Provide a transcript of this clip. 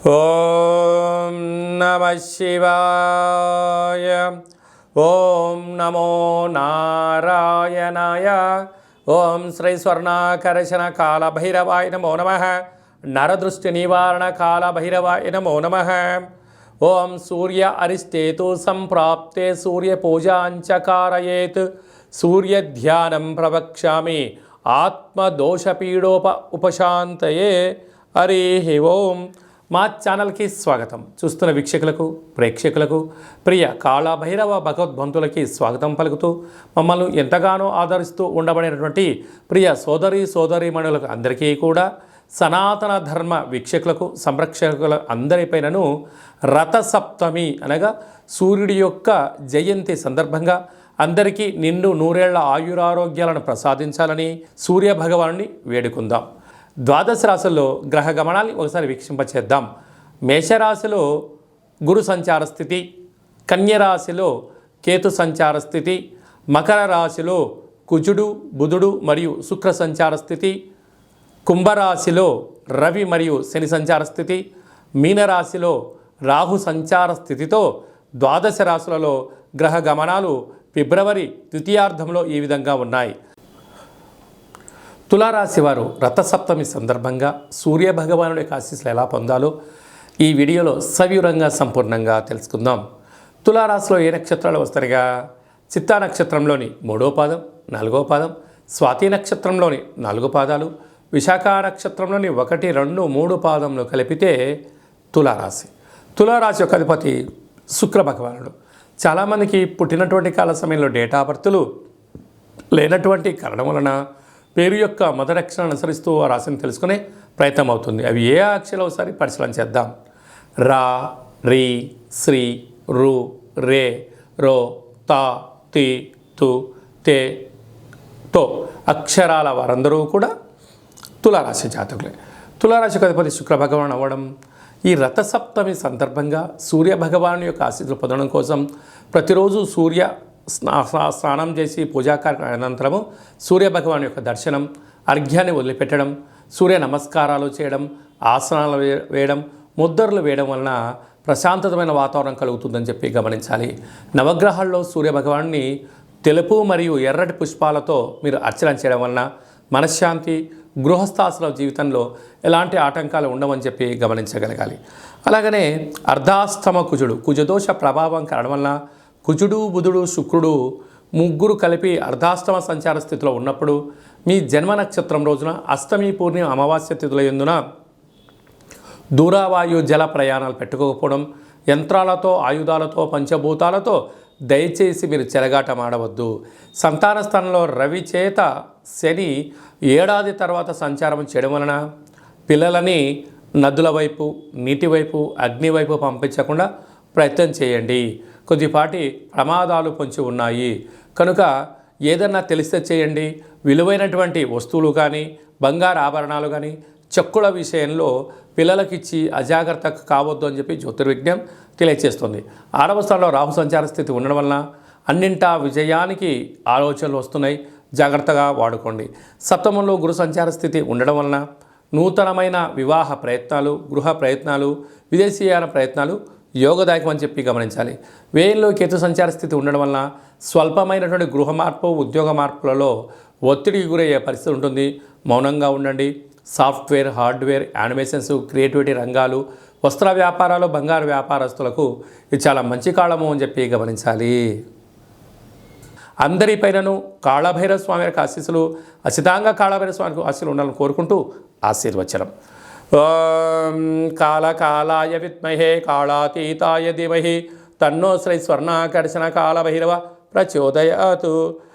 ఓం నమ శివాయ. ఓం నమో నారాయణాయ. ఓం శ్రీ స్వర్ణాకర్షణ కాల భైరవాయ నమో నమః. నరదృష్టి నివారణ కాల భైరవాయ నమో నమః. ఓం సూర్య అరిష్టేతు సంప్రాప్తే సూర్య పూజాంచ కారయేత్. సూర్య ధ్యానం ప్రవక్ష్యామి ఉపశాంతయే. హరి ఓం. మా ఛానల్కి స్వాగతం. చూస్తున్న వీక్షకులకు, ప్రేక్షకులకు, ప్రియ కాళభైరవ భగవద్బంధులకి స్వాగతం పలుకుతూ మమ్మల్ని ఎంతగానో ఆదరిస్తూ ఉండబడినటువంటి ప్రియ సోదరీమణులకు అందరికీ కూడా, సనాతన ధర్మ వీక్షకులకు, సంరక్షకుల అందరిపైనను రథసప్తమి అనగా సూర్యుడి యొక్క జయంతి సందర్భంగా అందరికీ నిండు నూరేళ్ల ఆయురారోగ్యాలను ప్రసాదించాలని సూర్య భగవానుని వేడుకుందాం. ద్వాదశ రాశుల్లో గ్రహ గమనాన్ని ఒకసారి వీక్షింపచేద్దాం. మేషరాశిలో గురు సంచార స్థితి, కన్యరాశిలో కేతు సంచార స్థితి, మకర రాశిలో కుజుడు, బుధుడు మరియు శుక్ర సంచార స్థితి, కుంభరాశిలో రవి మరియు శని సంచార స్థితి, మీనరాశిలో రాహు సంచార స్థితితో ద్వాదశ రాశులలో గ్రహ గమనాలు ఫిబ్రవరి ద్వితీయార్థంలో ఈ విధంగా ఉన్నాయి. తులారాశి వారు రథసప్తమి సందర్భంగా సూర్య భగవానుడి యొక్క ఆశీస్సులు ఎలా పొందాలో ఈ వీడియోలో సవివరంగా సంపూర్ణంగా తెలుసుకుందాం. తులారాశిలో ఏ నక్షత్రాలు వస్తాయిగా? చిత్తా నక్షత్రంలోని 3వ పాదం, 4వ పాదం, స్వాతి నక్షత్రంలోని 4 పాదాలు, విశాఖ నక్షత్రంలోని 1, 2, 3 పాదంలో కలిపితే తులారాశి. తులారాశి యొక్క అధిపతి శుక్ర భగవానుడు. చాలామందికి పుట్టినటువంటి కాల సమయంలో డేటా బర్తులు లేనటువంటి కారణం వలన పేరు యొక్క మొదటి అక్షరాన్ని అనుసరిస్తూ ఆ రాశిని తెలుసుకునే ప్రయత్నం అవుతుంది. అవి ఏ అక్షరాలు ఒకసారి పరిశీలన చేద్దాం. రా, రీ, శ్రీ, రు, రే, రో, తా, తి, తు, తే, తో అక్షరాల వారందరూ కూడా తులారాశి జాతకులే. తులారాశికి అధిపతి శుక్ర భగవాన్ అవ్వడం, ఈ రథసప్తమి సందర్భంగా సూర్య భగవాను యొక్క ఆశీస్సులు పొందడం కోసం ప్రతిరోజు స్నానం చేసి పూజా కార్యక్రమం అనంతరము సూర్య భగవాన్ యొక్క దర్శనం, అర్ఘ్యాన్ని వదిలిపెట్టడం, సూర్య నమస్కారాలు చేయడం, ఆసనాలు వేయడం, ముద్దర్లు వేయడం వలన ప్రశాంతమైన వాతావరణం కలుగుతుందని చెప్పి గమనించాలి. నవగ్రహాల్లో సూర్య భగవాన్ని తెలుపు మరియు ఎర్రటి పుష్పాలతో మీరు అర్చన చేయడం వలన మనశ్శాంతి, గృహస్థాశ్రమ జీవితంలో ఎలాంటి ఆటంకాలు ఉండవని చెప్పి గమనించగలగాలి. అలాగనే అర్ధాస్తమ కుజదోష ప్రభావం కారణం వలన కుజుడు, బుధుడు, శుక్రుడు ముగ్గురు కలిపి అర్ధాస్తమ సంచార స్థితిలో ఉన్నప్పుడు మీ జన్మ నక్షత్రం రోజున అష్టమి, పూర్ణిమ, అమావాస్య తిథుల యందున దూరవాయు జల ప్రయాణాలు పెట్టుకోకపోవడం, యంత్రాలతో, ఆయుధాలతో, పంచభూతాలతో దయచేసి మీరు చెలగాటం ఆడవద్దు. సంతాన స్థానంలో రవి చేత శని ఏడాది తర్వాత సంచారం చేయడం వలన పిల్లలని నదుల వైపు, నీటి వైపు, అగ్ని వైపు పంపించకుండా ప్రయత్నం చేయండి. కొద్దిపాటి ప్రమాదాలు పొంచి ఉన్నాయి కనుక ఏదన్నా తెలిస్తే చేయండి. విలువైనటువంటి వస్తువులు కానీ, బంగారు ఆభరణాలు కానీ, చెక్కుల విషయంలో పిల్లలకిచ్చి అజాగ్రత్త కావద్దు అని చెప్పి జ్యోతిర్విజ్ఞం తెలియచేస్తుంది. 6వ స్థానంలో రాహు సంచార స్థితి ఉండడం వలన అన్నింటా విజయానికి ఆలోచనలు వస్తున్నాయి, జాగ్రత్తగా వాడుకోండి. సప్తమంలో గురు సంచార స్థితి ఉండడం వలన నూతనమైన వివాహ ప్రయత్నాలు, గృహ ప్రయత్నాలు, విదేశీయాన ప్రయత్నాలు యోగదాయకం అని చెప్పి గమనించాలి. వ్యయంలో కేతు సంచార స్థితి ఉండడం వలన స్వల్పమైనటువంటి గృహ మార్పు, ఉద్యోగ మార్పులలో ఒత్తిడికి గురయ్యే పరిస్థితి ఉంటుంది. మౌనంగా ఉండండి. సాఫ్ట్వేర్, హార్డ్వేర్, యానిమేషన్స్, క్రియేటివిటీ రంగాలు, వస్త్ర వ్యాపారాలు, బంగారు వ్యాపారస్తులకు ఇది చాలా మంచి కాలము అని చెప్పి గమనించాలి. అందరిపైనను కాళభైరవ స్వామి యొక్క ఆశీస్సులు, అసితంగా కాళభైరవ స్వామి ఆశీస్సులు ఉండాలని కోరుకుంటూ ఆశీర్వచనం. ఓం కాళకాలాయ విద్మహే కాళాతీతాయ ధీమహి తన్నో శ్రీ స్వర్ణాకర్షణ కాళభైరవ ప్రచోదయాత్.